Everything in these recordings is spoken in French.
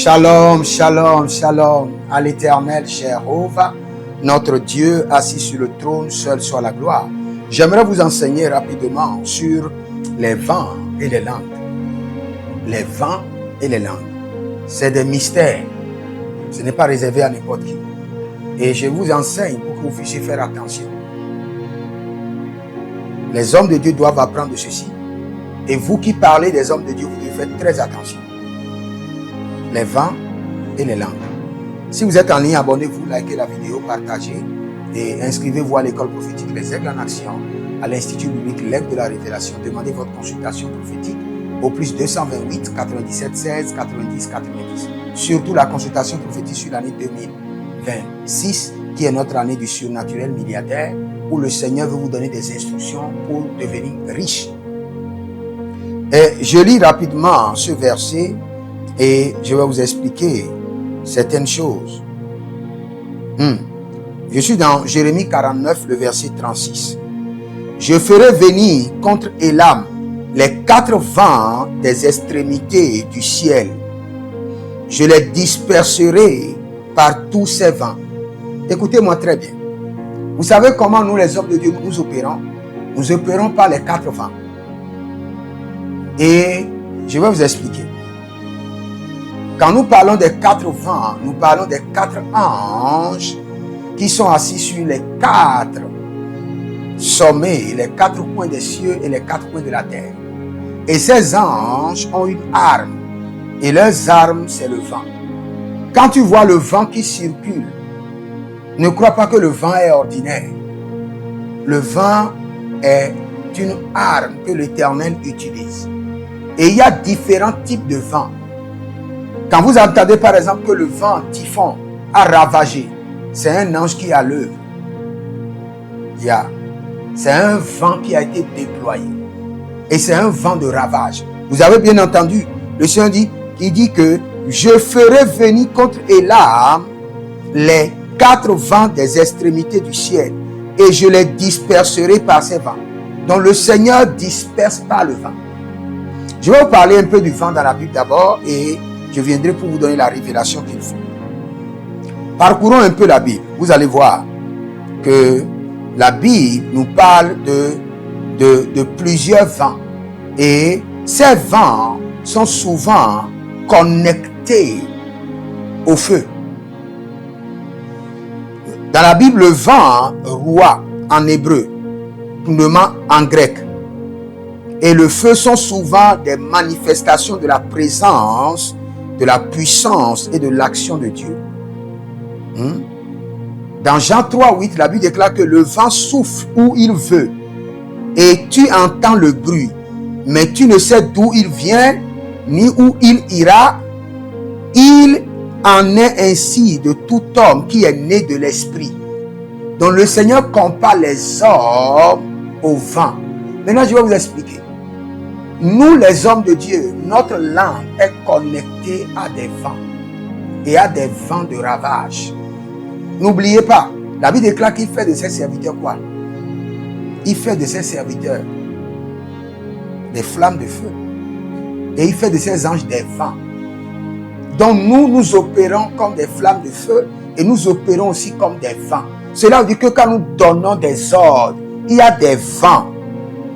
Shalom, shalom, shalom à l'Éternel, Jéhovah, notre Dieu assis sur le trône, seul soit la gloire. J'aimerais vous enseigner rapidement sur les vents et les langues. Les vents et les langues. C'est des mystères. Ce n'est pas réservé à n'importe qui. Et je vous enseigne pour que vous puissiez faire attention. Les hommes de Dieu doivent apprendre de ceci. Et vous qui parlez des hommes de Dieu, vous devez faire très attention. Les vents et les langues. Si vous êtes en ligne, abonnez-vous, likez la vidéo, partagez et inscrivez-vous à l'école prophétique Les Aigles en Action, à l'Institut biblique L'Aigle de la Révélation. Demandez votre consultation prophétique au plus 228 97 16 90 90. Surtout la consultation prophétique sur l'année 2026, qui est notre année du surnaturel milliardaire, où le Seigneur veut vous donner des instructions pour devenir riche. Et je lis rapidement ce verset et je vais vous expliquer certaines choses. Je suis dans Jérémie 49, le verset 36. Je ferai venir contre Élam les 4 vents des extrémités du ciel. Je les disperserai par tous ces vents. Écoutez-moi très bien. Vous savez comment nous, les hommes de Dieu, nous opérons? Nous opérons par les 4 vents. Et je vais vous expliquer. Quand nous parlons des 4 vents, nous parlons des 4 anges qui sont assis sur les 4 sommets, les 4 coins des cieux et les 4 coins de la terre. Et ces anges ont une arme. Et leurs armes, c'est le vent. Quand tu vois le vent qui circule, ne crois pas que le vent est ordinaire. Le vent est une arme que l'Éternel utilise. Et il y a différents types de vents. Quand vous entendez par exemple que le vent typhon a ravagé, c'est un ange qui est à l'œuvre. C'est un vent qui a été déployé. Et c'est un vent de ravage. Vous avez bien entendu, le Seigneur dit, il dit que je ferai venir contre Élam les 4 vents des extrémités du ciel et je les disperserai par ces vents. Donc le Seigneur disperse par le vent. Je vais vous parler un peu du vent dans la Bible d'abord et je viendrai pour vous donner la révélation qu'il faut. Parcourons un peu la Bible. Vous allez voir que la Bible nous parle de plusieurs vents. Et ces vents sont souvent connectés au feu. Dans la Bible, le vent, roi en hébreu, pneuma en grec, et le feu sont souvent des manifestations de la présence, de la puissance et de l'action de Dieu. Dans Jean 3:8, la Bible déclare que le vent souffle où il veut et tu entends le bruit, mais tu ne sais d'où il vient ni où il ira. Il en est ainsi de tout homme qui est né de l'esprit. Donc le Seigneur compare les hommes au vent. Maintenant je vais vous expliquer. Nous les hommes de Dieu, notre langue est connectée à des vents et à des vents de ravage. N'oubliez pas, la Bible déclare qu'il fait de ses serviteurs quoi? Il fait de ses serviteurs des flammes de feu. Et il fait de ses anges des vents. Donc nous opérons comme des flammes de feu et nous opérons aussi comme des vents. Cela veut dire que quand nous donnons des ordres, il y a des vents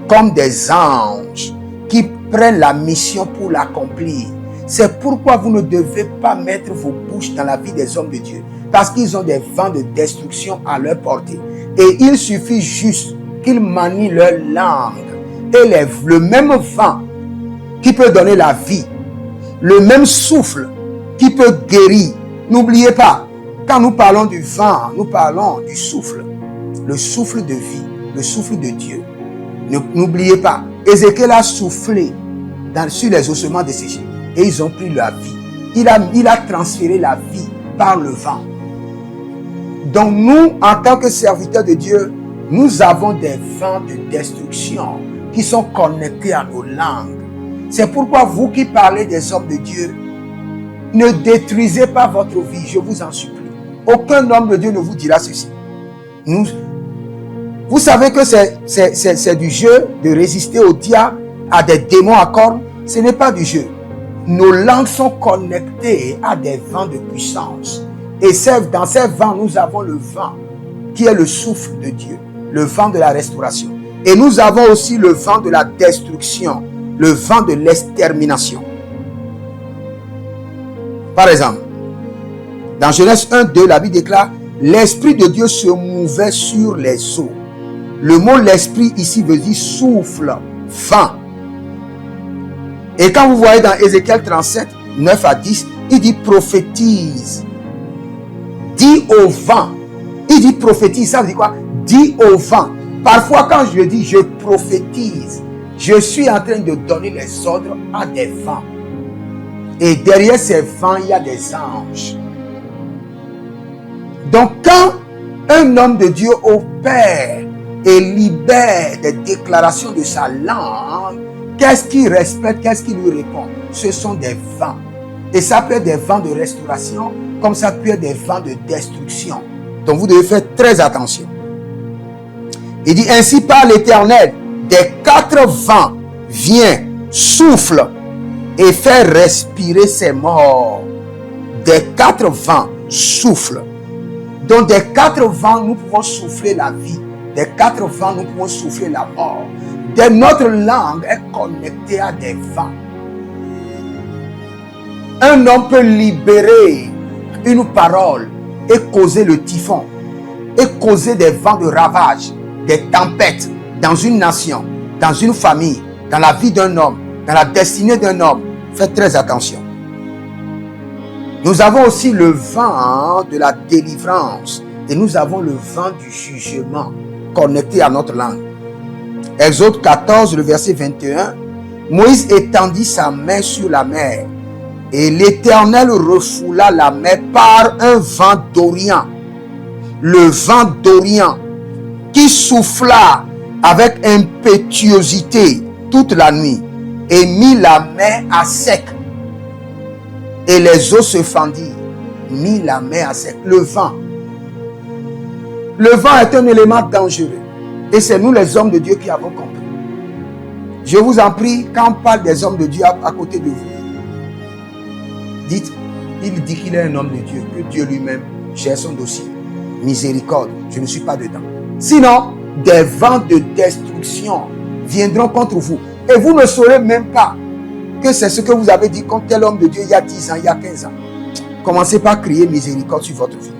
comme des anges qui prennent la mission pour l'accomplir. C'est pourquoi vous ne devez pas mettre vos bouches dans la vie des hommes de Dieu. Parce qu'ils ont des vents de destruction à leur portée. Et il suffit juste qu'ils manient leur langue. Et le même vent qui peut donner la vie, le même souffle qui peut guérir. N'oubliez pas, quand nous parlons du vent, nous parlons du souffle. Le souffle de vie, le souffle de Dieu. N'oubliez pas, Ézéchiel a soufflé sur les ossements desséchés et ils ont pris la vie. Il a transféré la vie par le vent. Donc nous, en tant que serviteurs de Dieu, nous avons des vents de destruction qui sont connectés à nos langues. C'est pourquoi vous qui parlez des hommes de Dieu, ne détruisez pas votre vie, je vous en supplie. Aucun homme de Dieu ne vous dira ceci. Vous savez que c'est du jeu de résister au diable, à des démons à cornes. Ce n'est pas du jeu. nos langues sont connectées à des vents de puissance. Et dans ces vents, nous avons le vent qui est le souffle de Dieu, le vent de la restauration. Et nous avons aussi le vent de la destruction, le vent de l'extermination. Par exemple, dans Genèse 1:2, la Bible déclare « L'Esprit de Dieu se mouvait sur les eaux ». Le mot « l'Esprit » ici veut dire souffle, vent. Et quand vous voyez dans Ézéchiel 37, 9 à 10, il dit « prophétise ». Dis au vent. Il dit « prophétise », ça veut dire quoi? Dis au vent. Parfois, quand je dis « je prophétise », je suis en train de donner les ordres à des vents. Et derrière ces vents, il y a des anges. Donc, quand un homme de Dieu opère et libère des déclarations de sa langue, qu'est-ce qu'il respecte, qu'est-ce qu'il lui répond? Ce sont des vents. Et ça peut être des vents de restauration, comme ça peut être des vents de destruction. Donc, vous devez faire très attention. Il dit, ainsi par l'Éternel, des 4 vents, vient, souffle et fait respirer ses morts. Des 4 vents, souffle. Donc, des 4 vents, nous pouvons souffler la vie. Des 4 vents, nous pouvons souffler la mort. Notre langue est connectée à des vents. Un homme peut libérer une parole et causer le typhon, et causer des vents de ravage, des tempêtes dans une nation, dans une famille, dans la vie d'un homme, dans la destinée d'un homme. Faites très attention. Nous avons aussi le vent de la délivrance et nous avons le vent du jugement connecté à notre langue. Exode 14, le verset 21. Moïse étendit sa main sur la mer et l'Éternel refoula la mer par un vent d'Orient. Le vent d'Orient qui souffla avec impétuosité toute la nuit et mit la mer à sec. Et les eaux se fendirent, mit la mer à sec. Le vent. Le vent est un élément dangereux. Et c'est nous les hommes de Dieu qui avons compris. Je vous en prie, quand on parle des hommes de Dieu à côté de vous, dites, il dit qu'il est un homme de Dieu, que Dieu lui-même gère son dossier. Miséricorde, je ne suis pas dedans. Sinon, des vents de destruction viendront contre vous. Et vous ne saurez même pas que c'est ce que vous avez dit contre tel homme de Dieu il y a 10 ans, il y a 15 ans. Commencez par crier miséricorde sur votre vie.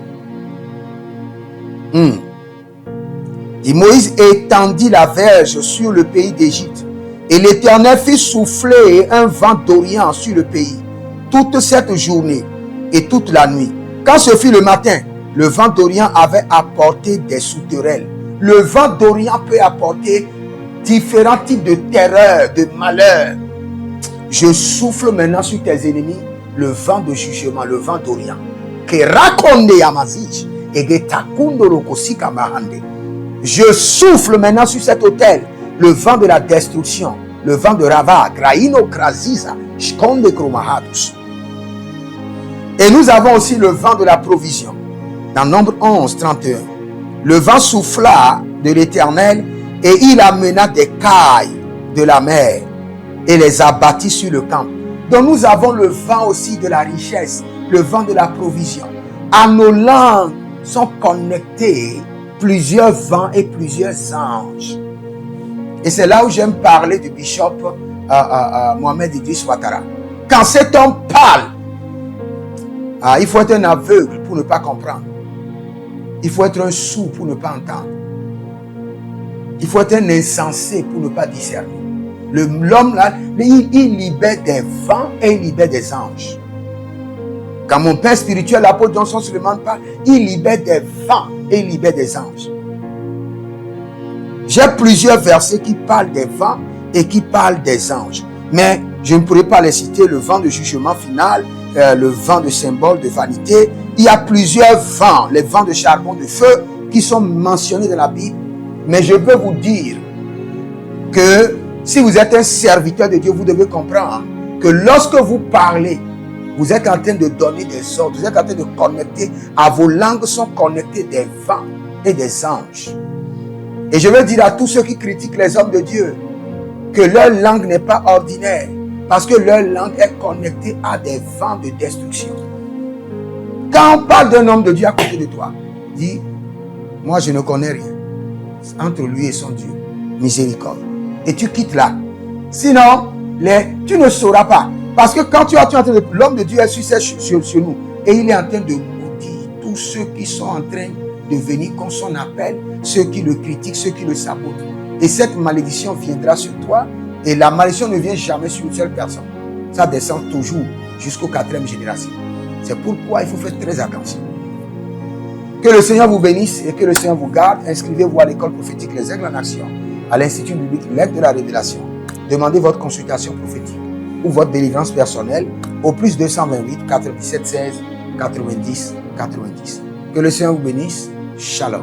Et Moïse étendit la verge sur le pays d'Égypte. Et l'Éternel fit souffler un vent d'Orient sur le pays toute cette journée et toute la nuit. Quand ce fut le matin, le vent d'Orient avait apporté des sauterelles. Le vent d'Orient peut apporter différents types de terreur, de malheur. Je souffle maintenant sur tes ennemis le vent de jugement, le vent d'Orient. Je souffle maintenant sur cet autel le vent de la destruction, le vent de Rava, et nous avons aussi le vent de la provision. Dans Nombre 11, 31, le vent souffla de l'Éternel et il amena des cailles de la mer et les abattit sur le camp. Donc nous avons le vent aussi de la richesse, le vent de la provision. À nos langues sont connectés plusieurs vents et plusieurs anges. Et c'est là où j'aime parler du bishop Mohamed Idriss Ouattara. Quand cet homme parle, il faut être un aveugle pour ne pas comprendre. Il faut être un sourd pour ne pas entendre. Il faut être un insensé pour ne pas discerner. L'homme là, il libère des vents et il libère des anges. Quand mon père spirituel, l'apôtre Johnson Suleiman parle, il libère des vents et il libère des anges. J'ai plusieurs versets qui parlent des vents et qui parlent des anges. Mais je ne pourrais pas les citer. Le vent de jugement final, le vent de symbole de vanité. Il y a plusieurs vents, les vents de charbon, de feu, qui sont mentionnés dans la Bible. Mais je peux vous dire que si vous êtes un serviteur de Dieu, vous devez comprendre que lorsque vous parlez, vous êtes en train de donner des ordres, vous êtes en train de connecter, à vos langues sont connectés des vents et des anges. Et je veux dire à tous ceux qui critiquent les hommes de Dieu que leur langue n'est pas ordinaire. Parce que leur langue est connectée à des vents de destruction. Quand on parle d'un homme de Dieu à côté de toi, dis, moi je ne connais rien. Entre lui et son Dieu, miséricorde. Et tu quittes là. Sinon, tu ne sauras pas. Parce que quand tu es en train de... L'homme de Dieu est sur nous. Et il est en train de maudire tous ceux qui sont en train de venir comme son appel, ceux qui le critiquent, ceux qui le sabotent. Et cette malédiction viendra sur toi. Et la malédiction ne vient jamais sur une seule personne. Ça descend toujours jusqu'aux 4e génération. C'est pourquoi il faut faire très attention. Que le Seigneur vous bénisse et que le Seigneur vous garde. Inscrivez-vous à l'école prophétique Les Aigles en Action, à l'Institut biblique L'Aigle de la Révélation. Demandez votre consultation prophétique ou votre délivrance personnelle au plus 228 97 16 90 90. Que le Seigneur vous bénisse. Shalom.